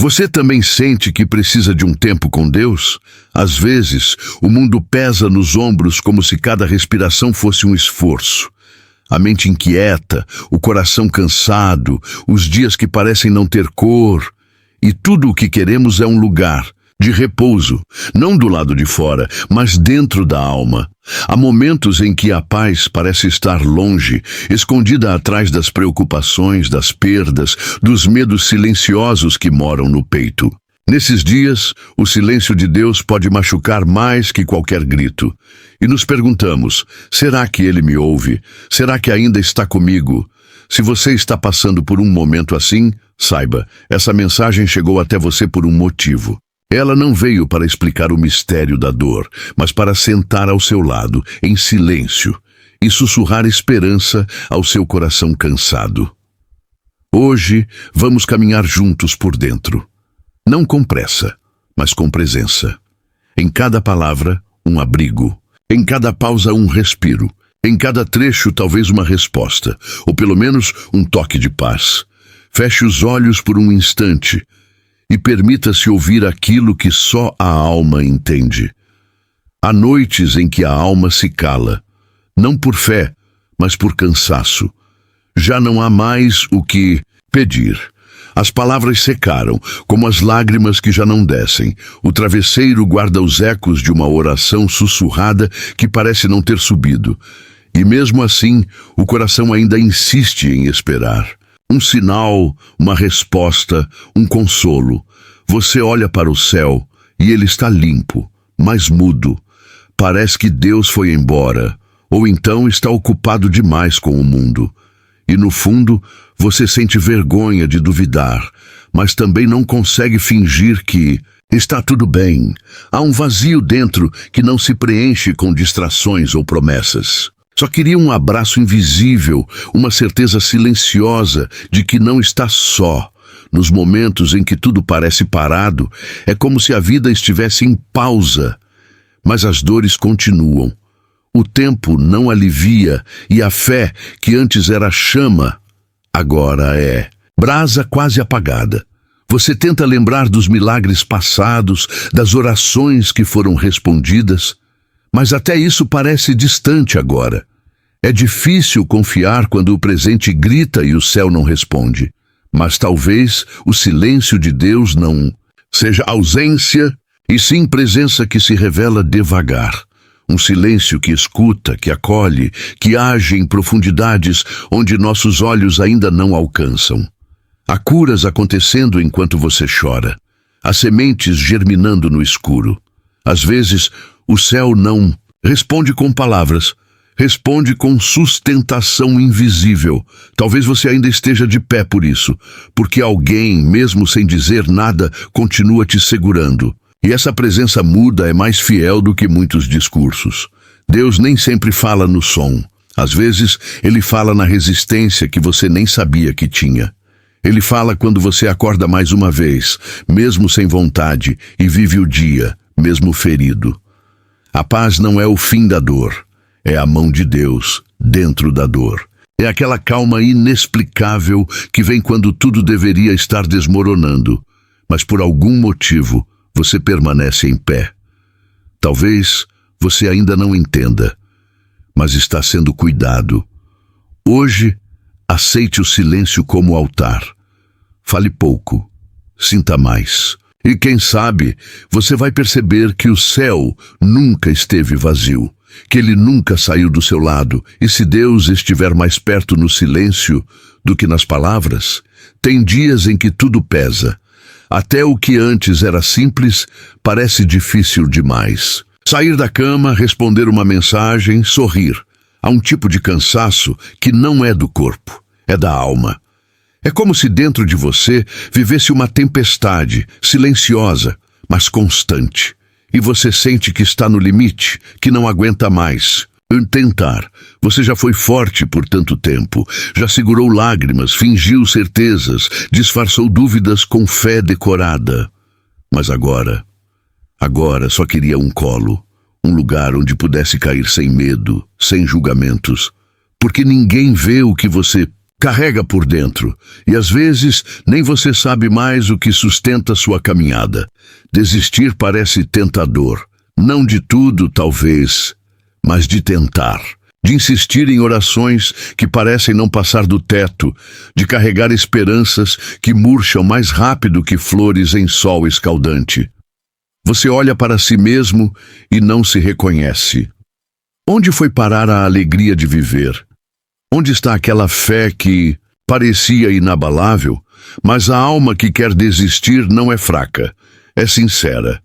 Você também sente que precisa de um tempo com Deus? Às vezes, o mundo pesa nos ombros como se cada respiração fosse um esforço. A mente inquieta, o coração cansado, os dias que parecem não ter cor. E tudo o que queremos é um lugar de repouso, não do lado de fora, mas dentro da alma. Há momentos em que a paz parece estar longe, escondida atrás das preocupações, das perdas, dos medos silenciosos que moram no peito. Nesses dias, o silêncio de Deus pode machucar mais que qualquer grito. E nos perguntamos, será que Ele me ouve? Será que ainda está comigo? Se você está passando por um momento assim, saiba, essa mensagem chegou até você por um motivo. Ela não veio para explicar o mistério da dor, mas para sentar ao seu lado, em silêncio, e sussurrar esperança ao seu coração cansado. Hoje, vamos caminhar juntos por dentro. Não com pressa, mas com presença. Em cada palavra, um abrigo. Em cada pausa, um respiro. Em cada trecho, talvez uma resposta, ou pelo menos um toque de paz. Feche os olhos por um instante e permita-se ouvir aquilo que só a alma entende. Há noites em que a alma se cala, não por fé, mas por cansaço. Já não há mais o que pedir. As palavras secaram, como as lágrimas que já não descem. O travesseiro guarda os ecos de uma oração sussurrada que parece não ter subido. E mesmo assim, o coração ainda insiste em esperar. Um sinal, uma resposta, um consolo. Você olha para o céu e ele está limpo, mas mudo. Parece que Deus foi embora, ou então está ocupado demais com o mundo. E no fundo, você sente vergonha de duvidar, mas também não consegue fingir que está tudo bem. Há um vazio dentro que não se preenche com distrações ou promessas. Só queria um abraço invisível, uma certeza silenciosa de que não está só. Nos momentos em que tudo parece parado, é como se a vida estivesse em pausa. Mas as dores continuam. O tempo não alivia e a fé, que antes era chama, agora é brasa quase apagada. Você tenta lembrar dos milagres passados, das orações que foram respondidas, mas até isso parece distante agora. É difícil confiar quando o presente grita e o céu não responde. Mas talvez o silêncio de Deus não seja ausência, e sim presença que se revela devagar. Um silêncio que escuta, que acolhe, que age em profundidades onde nossos olhos ainda não alcançam. Há curas acontecendo enquanto você chora. Há sementes germinando no escuro. Às vezes, o céu não responde com palavras, responde com sustentação invisível. Talvez você ainda esteja de pé por isso, porque alguém, mesmo sem dizer nada, continua te segurando. E essa presença muda é mais fiel do que muitos discursos. Deus nem sempre fala no som. Às vezes, Ele fala na resistência que você nem sabia que tinha. Ele fala quando você acorda mais uma vez, mesmo sem vontade, e vive o dia, mesmo ferido. A paz não é o fim da dor, é a mão de Deus dentro da dor. É aquela calma inexplicável que vem quando tudo deveria estar desmoronando, mas por algum motivo você permanece em pé. Talvez você ainda não entenda, mas está sendo cuidado. Hoje, aceite o silêncio como altar. Fale pouco, sinta mais. E quem sabe, você vai perceber que o céu nunca esteve vazio, que ele nunca saiu do seu lado. E se Deus estiver mais perto no silêncio do que nas palavras, tem dias em que tudo pesa. Até o que antes era simples parece difícil demais. Sair da cama, responder uma mensagem, sorrir. Há um tipo de cansaço que não é do corpo, é da alma. É como se dentro de você vivesse uma tempestade, silenciosa, mas constante. E você sente que está no limite, que não aguenta mais. Tentar. Você já foi forte por tanto tempo, já segurou lágrimas, fingiu certezas, disfarçou dúvidas com fé decorada. Mas agora só queria um colo, um lugar onde pudesse cair sem medo, sem julgamentos, porque ninguém vê o que você Carrega por dentro, e às vezes nem você sabe mais o que sustenta sua caminhada. Desistir parece tentador, não de tudo, talvez, mas de tentar. De insistir em orações que parecem não passar do teto, de carregar esperanças que murcham mais rápido que flores em sol escaldante. Você olha para si mesmo e não se reconhece. Onde foi parar a alegria de viver? Onde está aquela fé que parecia inabalável, mas a alma que quer desistir não é fraca, é sincera.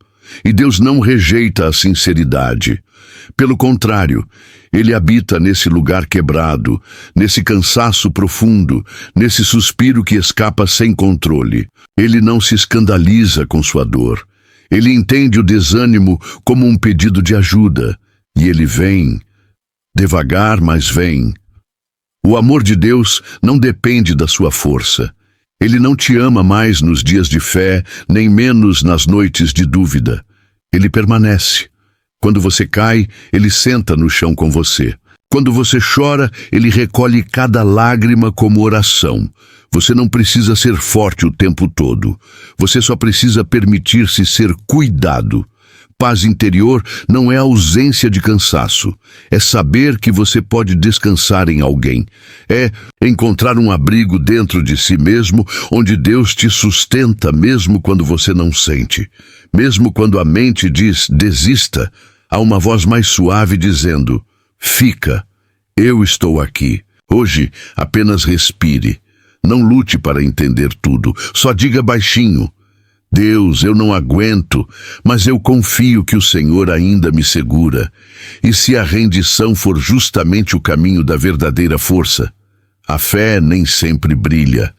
E Deus não rejeita a sinceridade. Pelo contrário, Ele habita nesse lugar quebrado, nesse cansaço profundo, nesse suspiro que escapa sem controle. Ele não se escandaliza com sua dor. Ele entende o desânimo como um pedido de ajuda. E Ele vem, devagar, mas vem. O amor de Deus não depende da sua força. Ele não te ama mais nos dias de fé, nem menos nas noites de dúvida. Ele permanece. Quando você cai, Ele senta no chão com você. Quando você chora, Ele recolhe cada lágrima como oração. Você não precisa ser forte o tempo todo. Você só precisa permitir-se ser cuidado. Paz interior não é ausência de cansaço. É saber que você pode descansar em alguém. É encontrar um abrigo dentro de si mesmo, onde Deus te sustenta mesmo quando você não sente. Mesmo quando a mente diz desista, há uma voz mais suave dizendo: fica, eu estou aqui. Hoje, apenas respire. Não lute para entender tudo. Só diga baixinho: Deus, eu não aguento, mas eu confio que o Senhor ainda me segura. E se a rendição for justamente o caminho da verdadeira força, a fé nem sempre brilha.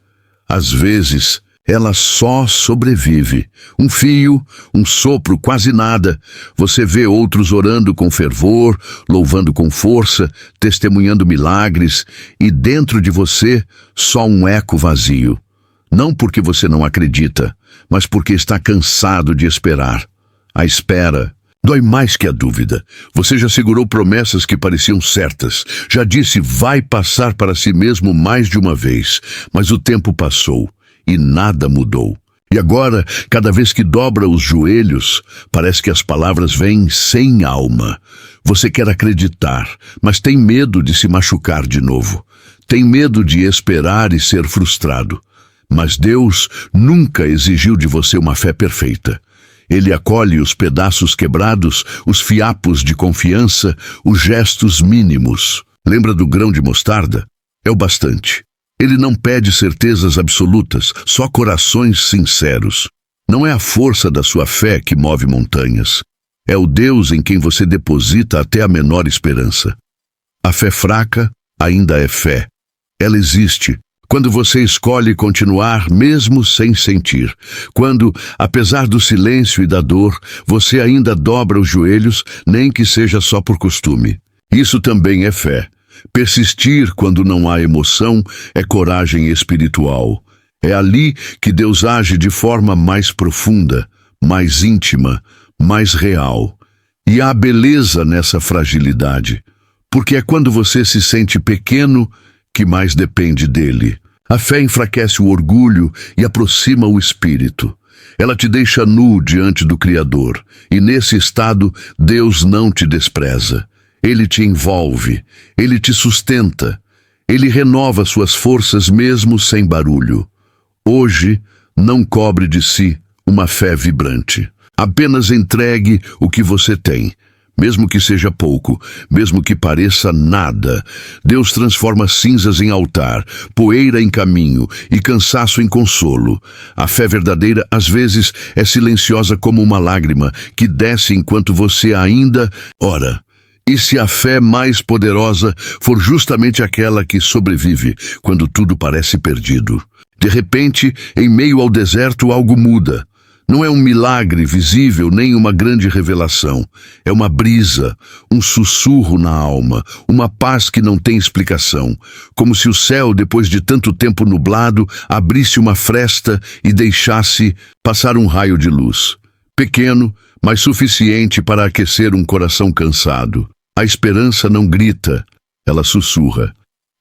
Às vezes, ela só sobrevive. Um fio, um sopro, quase nada. Você vê outros orando com fervor, louvando com força, testemunhando milagres, e dentro de você, só um eco vazio. Não porque você não acredita, mas porque está cansado de esperar. A espera dói mais que a dúvida. Você já segurou promessas que pareciam certas. Já disse vai passar para si mesmo mais de uma vez. Mas o tempo passou e nada mudou. E agora, cada vez que dobra os joelhos, parece que as palavras vêm sem alma. Você quer acreditar, mas tem medo de se machucar de novo. Tem medo de esperar e ser frustrado. Mas Deus nunca exigiu de você uma fé perfeita. Ele acolhe os pedaços quebrados, os fiapos de confiança, os gestos mínimos. Lembra do grão de mostarda? É o bastante. Ele não pede certezas absolutas, só corações sinceros. Não é a força da sua fé que move montanhas. É o Deus em quem você deposita até a menor esperança. A fé fraca ainda é fé. Ela existe quando você escolhe continuar mesmo sem sentir. Quando, apesar do silêncio e da dor, você ainda dobra os joelhos, nem que seja só por costume. Isso também é fé. Persistir quando não há emoção é coragem espiritual. É ali que Deus age de forma mais profunda, mais íntima, mais real. E há beleza nessa fragilidade, porque é quando você se sente pequeno que mais depende dele. A fé enfraquece o orgulho e aproxima o espírito. Ela te deixa nu diante do Criador, e nesse estado Deus não te despreza. Ele te envolve, Ele te sustenta, Ele renova suas forças mesmo sem barulho. Hoje, não cobre de si uma fé vibrante. Apenas entregue o que você tem. Mesmo que seja pouco, mesmo que pareça nada, Deus transforma cinzas em altar, poeira em caminho e cansaço em consolo. A fé verdadeira, às vezes, é silenciosa como uma lágrima que desce enquanto você ainda ora. E se a fé mais poderosa for justamente aquela que sobrevive quando tudo parece perdido? De repente, em meio ao deserto, algo muda. Não é um milagre visível nem uma grande revelação. É uma brisa, um sussurro na alma, uma paz que não tem explicação. Como se o céu, depois de tanto tempo nublado, abrisse uma fresta e deixasse passar um raio de luz. Pequeno, mas suficiente para aquecer um coração cansado. A esperança não grita, ela sussurra.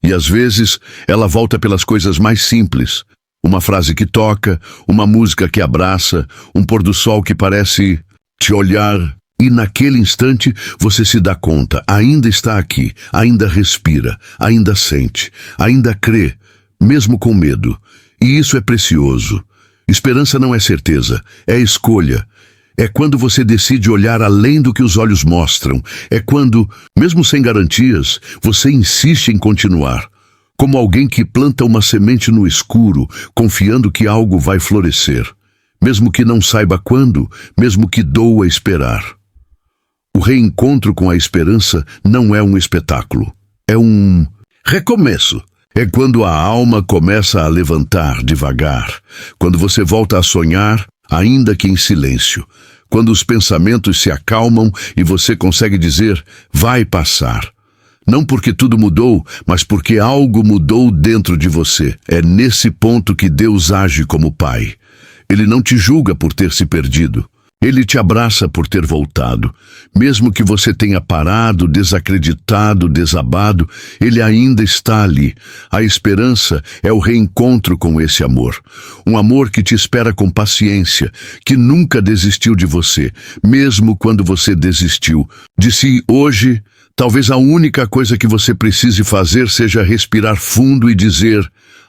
E às vezes ela volta pelas coisas mais simples. Uma frase que toca, uma música que abraça, um pôr do sol que parece te olhar. E naquele instante você se dá conta, ainda está aqui, ainda respira, ainda sente, ainda crê, mesmo com medo. E isso é precioso. Esperança não é certeza, é escolha. É quando você decide olhar além do que os olhos mostram. É quando, mesmo sem garantias, você insiste em continuar. Como alguém que planta uma semente no escuro, confiando que algo vai florescer. Mesmo que não saiba quando, mesmo que doa esperar. O reencontro com a esperança não é um espetáculo. É um recomeço. É quando a alma começa a levantar devagar. Quando você volta a sonhar, ainda que em silêncio. Quando os pensamentos se acalmam e você consegue dizer, vai passar. Não porque tudo mudou, mas porque algo mudou dentro de você. É nesse ponto que Deus age como Pai. Ele não te julga por ter se perdido. Ele te abraça por ter voltado. Mesmo que você tenha parado, desacreditado, desabado, Ele ainda está ali. A esperança é o reencontro com esse amor. Um amor que te espera com paciência, que nunca desistiu de você, mesmo quando você desistiu. De si hoje, talvez a única coisa que você precise fazer seja respirar fundo e dizer,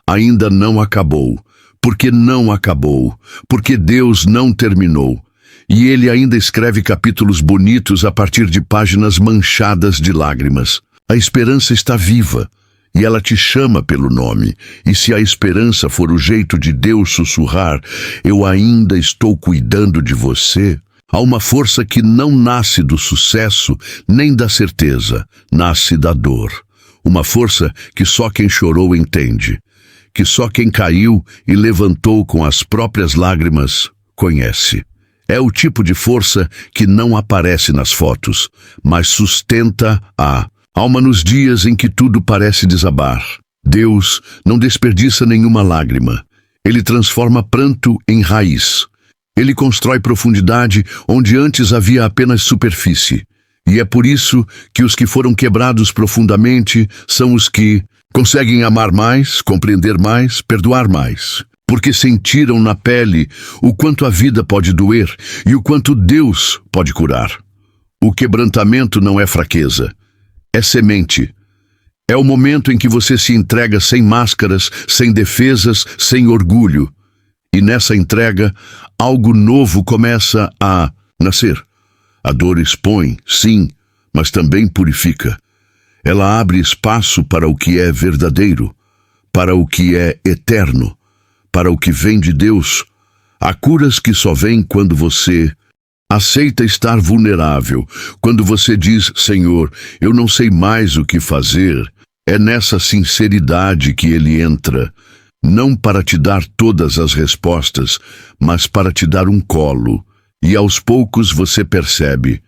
ainda não acabou. Porque não acabou. Porque Deus não terminou. E Ele ainda escreve capítulos bonitos a partir de páginas manchadas de lágrimas. A esperança está viva, e ela te chama pelo nome. E se a esperança for o jeito de Deus sussurrar, eu ainda estou cuidando de você, há uma força que não nasce do sucesso nem da certeza, nasce da dor. Uma força que só quem chorou entende, que só quem caiu e levantou com as próprias lágrimas conhece. É o tipo de força que não aparece nas fotos, mas sustenta a alma nos dias em que tudo parece desabar. Deus não desperdiça nenhuma lágrima. Ele transforma pranto em raiz. Ele constrói profundidade onde antes havia apenas superfície. E é por isso que os que foram quebrados profundamente são os que conseguem amar mais, compreender mais, perdoar mais. Porque sentiram na pele o quanto a vida pode doer e o quanto Deus pode curar. O quebrantamento não é fraqueza, é semente. É o momento em que você se entrega sem máscaras, sem defesas, sem orgulho. E nessa entrega, algo novo começa a nascer. A dor expõe, sim, mas também purifica. Ela abre espaço para o que é verdadeiro, para o que é eterno. Para o que vem de Deus. Há curas que só vêm quando você aceita estar vulnerável, quando você diz, Senhor, eu não sei mais o que fazer. É nessa sinceridade que Ele entra, não para te dar todas as respostas, mas para te dar um colo. E aos poucos você percebe,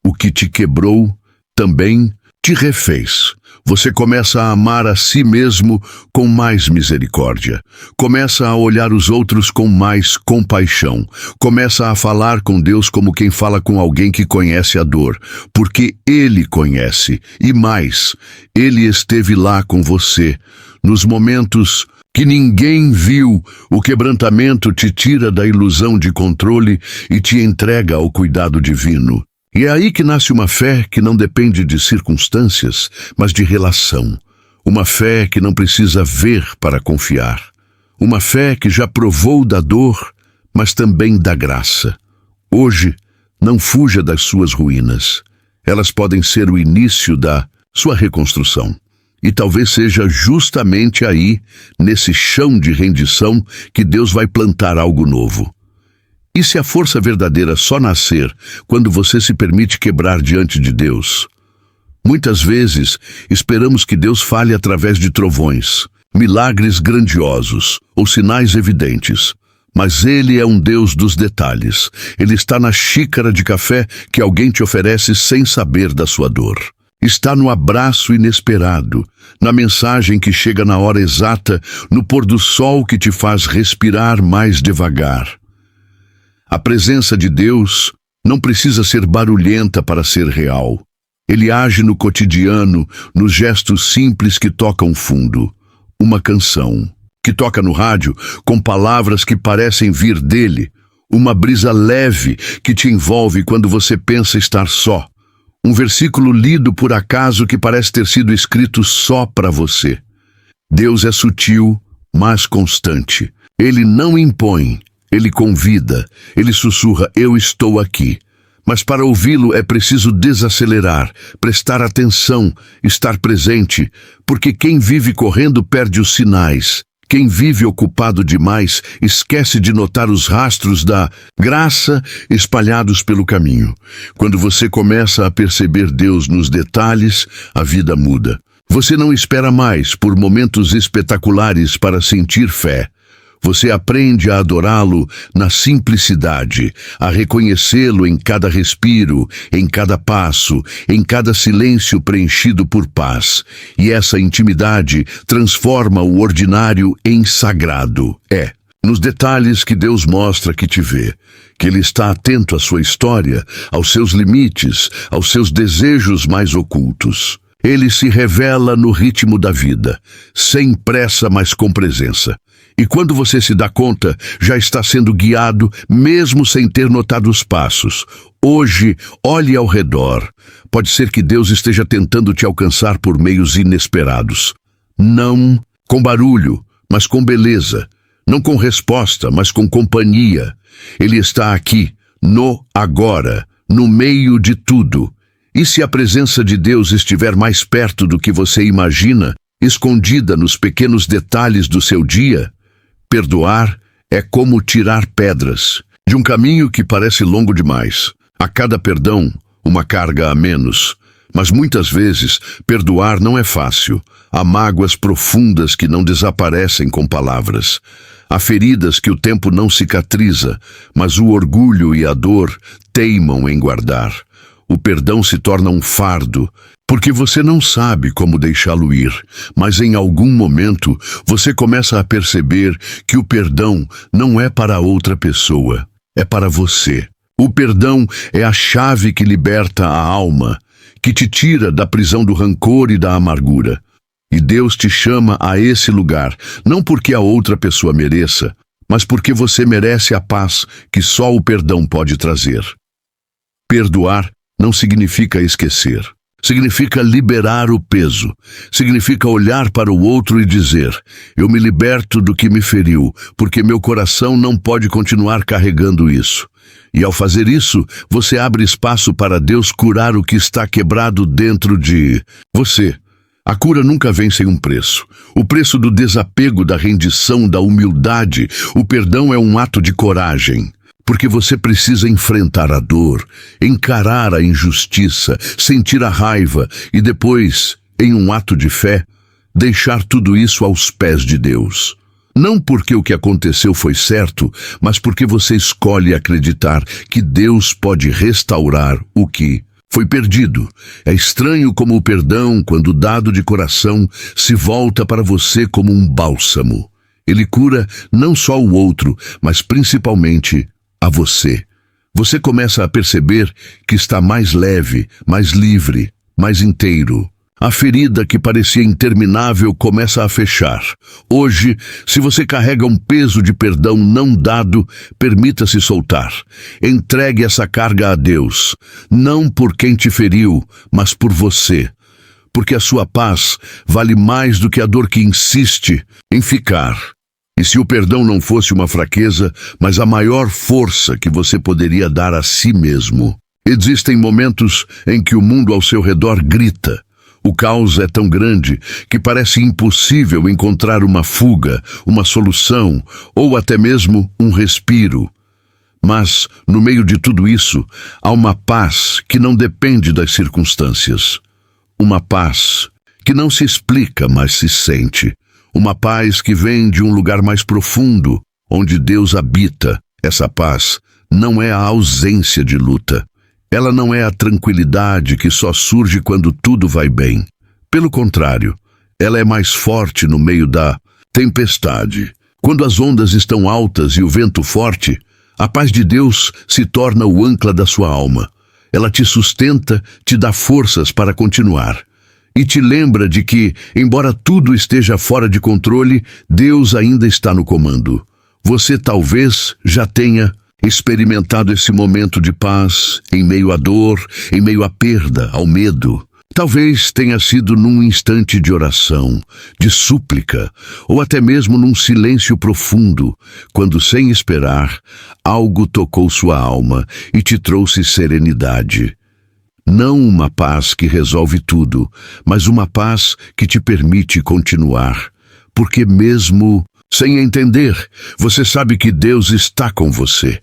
o que te quebrou também te refez. Você começa a amar a si mesmo com mais misericórdia. Começa a olhar os outros com mais compaixão. Começa a falar com Deus como quem fala com alguém que conhece a dor. Porque Ele conhece. E mais, Ele esteve lá com você. Nos momentos que ninguém viu, o quebrantamento te tira da ilusão de controle e te entrega ao cuidado divino. E é aí que nasce uma fé que não depende de circunstâncias, mas de relação. Uma fé que não precisa ver para confiar. Uma fé que já provou da dor, mas também da graça. Hoje, não fuja das suas ruínas. Elas podem ser o início da sua reconstrução. E talvez seja justamente aí, nesse chão de rendição, que Deus vai plantar algo novo. E se a força verdadeira só nascer quando você se permite quebrar diante de Deus? Muitas vezes esperamos que Deus fale através de trovões, milagres grandiosos ou sinais evidentes. Mas Ele é um Deus dos detalhes. Ele está na xícara de café que alguém te oferece sem saber da sua dor. Está no abraço inesperado, na mensagem que chega na hora exata, no pôr do sol que te faz respirar mais devagar. A presença de Deus não precisa ser barulhenta para ser real. Ele age no cotidiano, nos gestos simples que tocam fundo. Uma canção que toca no rádio com palavras que parecem vir dele. Uma brisa leve que te envolve quando você pensa estar só. Um versículo lido por acaso que parece ter sido escrito só para você. Deus é sutil, mas constante. Ele não impõe, ele convida, ele sussurra: eu estou aqui. Mas para ouvi-lo é preciso desacelerar, prestar atenção, estar presente, porque quem vive correndo perde os sinais. Quem vive ocupado demais esquece de notar os rastros da graça espalhados pelo caminho. Quando você começa a perceber Deus nos detalhes, a vida muda. Você não espera mais por momentos espetaculares para sentir fé. Você aprende a adorá-lo na simplicidade, a reconhecê-lo em cada respiro, em cada passo, em cada silêncio preenchido por paz. E essa intimidade transforma o ordinário em sagrado. É nos detalhes que Deus mostra que te vê, que Ele está atento à sua história, aos seus limites, aos seus desejos mais ocultos. Ele se revela no ritmo da vida, sem pressa, mas com presença. E quando você se dá conta, já está sendo guiado, mesmo sem ter notado os passos. Hoje, olhe ao redor. Pode ser que Deus esteja tentando te alcançar por meios inesperados. Não com barulho, mas com beleza. Não com resposta, mas com companhia. Ele está aqui, no agora, no meio de tudo. E se a presença de Deus estiver mais perto do que você imagina, escondida nos pequenos detalhes do seu dia, perdoar é como tirar pedras de um caminho que parece longo demais. A cada perdão, uma carga a menos. Mas muitas vezes, perdoar não é fácil. Há mágoas profundas que não desaparecem com palavras. Há feridas que o tempo não cicatriza, mas o orgulho e a dor teimam em guardar. O perdão se torna um fardo, porque você não sabe como deixá-lo ir, mas em algum momento você começa a perceber que o perdão não é para outra pessoa, é para você. O perdão é a chave que liberta a alma, que te tira da prisão do rancor e da amargura. E Deus te chama a esse lugar, não porque a outra pessoa mereça, mas porque você merece a paz que só o perdão pode trazer. Perdoar não significa esquecer. Significa liberar o peso. Significa olhar para o outro e dizer: eu me liberto do que me feriu, porque meu coração não pode continuar carregando isso. E ao fazer isso, você abre espaço para Deus curar o que está quebrado dentro de você. A cura nunca vem sem um preço. O preço do desapego, da rendição, da humildade. O perdão é um ato de coragem. Porque você precisa enfrentar a dor, encarar a injustiça, sentir a raiva e depois, em um ato de fé, deixar tudo isso aos pés de Deus. Não porque o que aconteceu foi certo, mas porque você escolhe acreditar que Deus pode restaurar o que foi perdido. É estranho como o perdão, quando dado de coração, se volta para você como um bálsamo. Ele cura não só o outro, mas principalmente a você. Você começa a perceber que está mais leve, mais livre, mais inteiro. A ferida que parecia interminável começa a fechar. Hoje, se você carrega um peso de perdão não dado, permita-se soltar. Entregue essa carga a Deus, não por quem te feriu, mas por você. Porque a sua paz vale mais do que a dor que insiste em ficar. E se o perdão não fosse uma fraqueza, mas a maior força que você poderia dar a si mesmo? Existem momentos em que o mundo ao seu redor grita. O caos é tão grande que parece impossível encontrar uma fuga, uma solução ou até mesmo um respiro. Mas, no meio de tudo isso, há uma paz que não depende das circunstâncias. Uma paz que não se explica, mas se sente. Uma paz que vem de um lugar mais profundo, onde Deus habita. Essa paz não é a ausência de luta. Ela não é a tranquilidade que só surge quando tudo vai bem. Pelo contrário, ela é mais forte no meio da tempestade. Quando as ondas estão altas e o vento forte, a paz de Deus se torna o âncora da sua alma. Ela te sustenta, te dá forças para continuar. E te lembra de que, embora tudo esteja fora de controle, Deus ainda está no comando. Você talvez já tenha experimentado esse momento de paz em meio à dor, em meio à perda, ao medo. Talvez tenha sido num instante de oração, de súplica, ou até mesmo num silêncio profundo, quando, sem esperar, algo tocou sua alma e te trouxe serenidade. Não uma paz que resolve tudo, mas uma paz que te permite continuar. Porque mesmo sem entender, você sabe que Deus está com você.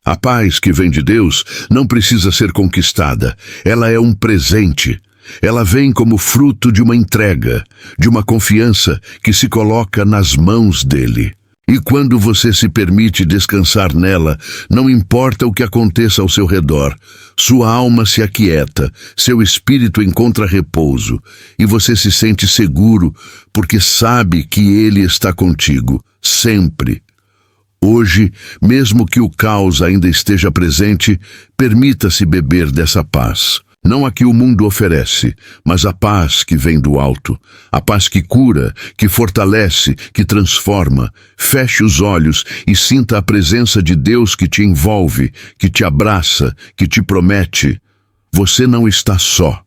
A paz que vem de Deus não precisa ser conquistada, ela é um presente. Ela vem como fruto de uma entrega, de uma confiança que se coloca nas mãos dele. E quando você se permite descansar nela, não importa o que aconteça ao seu redor, sua alma se aquieta, seu espírito encontra repouso, e você se sente seguro, porque sabe que ele está contigo, sempre. Hoje, mesmo que o caos ainda esteja presente, permita-se beber dessa paz. Não a que o mundo oferece, mas a paz que vem do alto, a paz que cura, que fortalece, que transforma. Feche os olhos e sinta a presença de Deus que te envolve, que te abraça, que te promete: você não está só.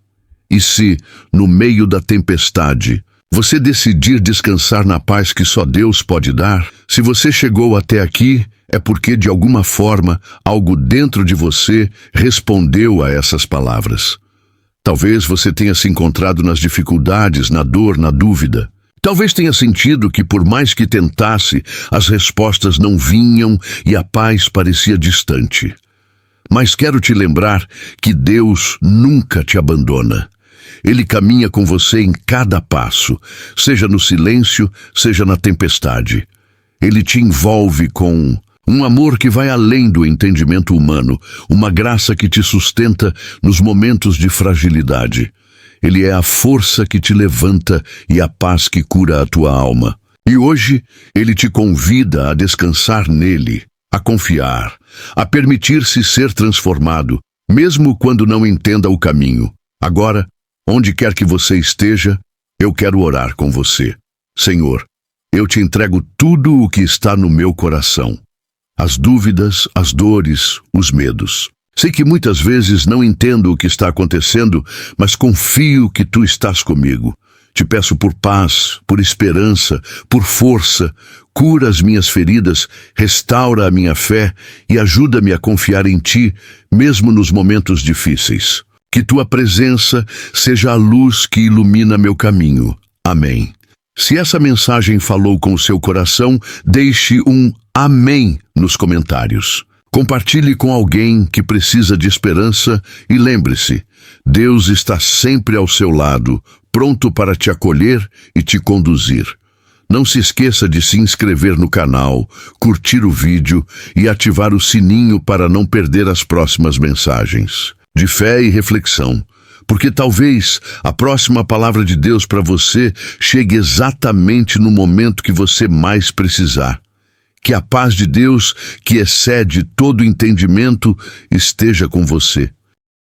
E se, no meio da tempestade, você decidir descansar na paz que só Deus pode dar, se você chegou até aqui, é porque, de alguma forma, algo dentro de você respondeu a essas palavras. Talvez você tenha se encontrado nas dificuldades, na dor, na dúvida. Talvez tenha sentido que, por mais que tentasse, as respostas não vinham e a paz parecia distante. Mas quero te lembrar que Deus nunca te abandona. Ele caminha com você em cada passo, seja no silêncio, seja na tempestade. Ele te envolve com um amor que vai além do entendimento humano, uma graça que te sustenta nos momentos de fragilidade. Ele é a força que te levanta e a paz que cura a tua alma. E hoje, ele te convida a descansar nele, a confiar, a permitir-se ser transformado, mesmo quando não entenda o caminho. Agora, onde quer que você esteja, eu quero orar com você. Senhor, eu te entrego tudo o que está no meu coração. As dúvidas, as dores, os medos. Sei que muitas vezes não entendo o que está acontecendo, mas confio que tu estás comigo. Te peço por paz, por esperança, por força. Cura as minhas feridas, restaura a minha fé e ajuda-me a confiar em ti, mesmo nos momentos difíceis. Que tua presença seja a luz que ilumina meu caminho. Amém. Se essa mensagem falou com o seu coração, deixe um amém nos comentários. Compartilhe com alguém que precisa de esperança e lembre-se, Deus está sempre ao seu lado, pronto para te acolher e te conduzir. Não se esqueça de se inscrever no canal, curtir o vídeo e ativar o sininho para não perder as próximas mensagens de fé e reflexão. Porque talvez a próxima palavra de Deus para você chegue exatamente no momento que você mais precisar. Que a paz de Deus, que excede todo entendimento, esteja com você.